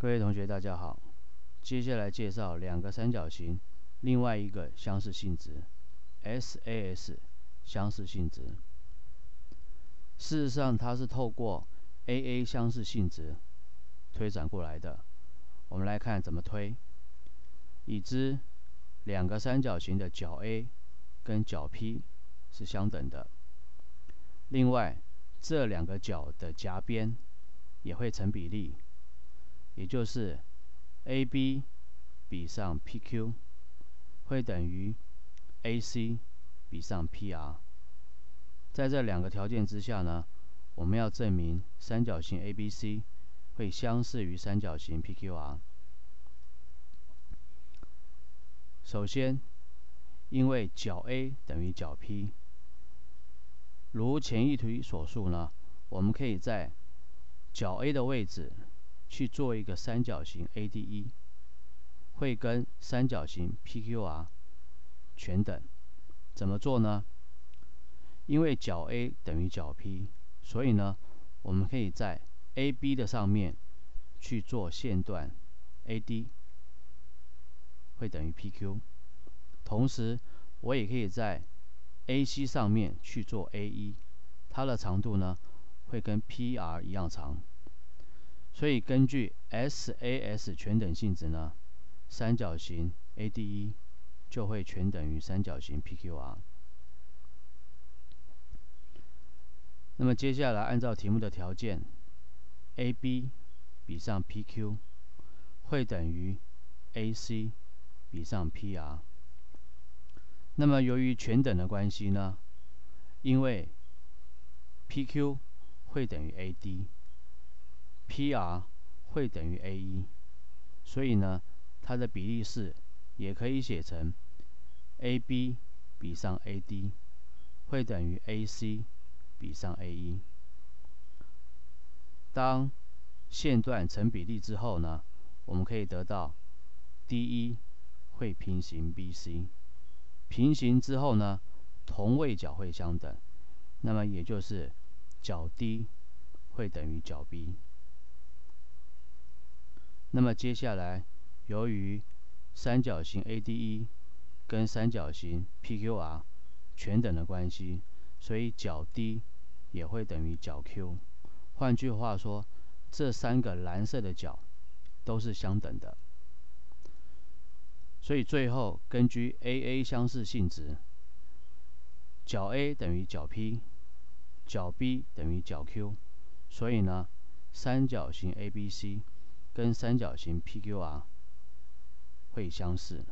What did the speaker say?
各位同学，大家好。接下来介绍两个三角形另外一个相似性质 SAS 相似性质。事实上，它是透过 AA 相似性质推展过来的。我们来看怎么推。已知两个三角形的角 A 跟角 P 是相等的。另外，这两个角的夹边也会成比例，也就是 AB 比上 PQ 会等于 AC 比上 PR。在这两个条件之下呢，我们要证明三角形 ABC 会相似于三角形 PQR。首先，因为角 A 等于角 P， 如前一题所述呢，我们可以在角 A 的位置去做一个三角形 ADE， 会跟三角形 PQR 全等。怎么做呢？因为角 A 等于角 P， 所以呢，我们可以在 AB 的上面去做线段 AD， 会等于 PQ。同时，我也可以在 AC 上面去做 AE， 它的长度呢会跟 PR 一样长。所以根据 SAS 全等性质呢，三角形 ADE 就会全等于三角形 PQR。那么接下来按照题目的条件 ，AB 比上 PQ 会等于 AC 比上 PR。那么由于全等的关系呢，因为 PQ 会等于 AD，PR 会等于 AE， 所以呢，它的比例式也可以写成 AB 比上 AD 会等于 AC 比上 AE。当线段成比例之后呢，我们可以得到 DE 会平行 BC， 平行之后呢，同位角会相等，那么也就是角 D 会等于角 B。那么接下来，由于三角形 ADE 跟三角形 PQR 全等的关系，所以角 D 也会等于角 Q。换句话说，这三个蓝色的角都是相等的。所以最后根据 AA 相似性质，角 A 等于角 P， 角 B 等于角 Q， 所以呢，三角形 ABC 跟三角形 PQR 会相似。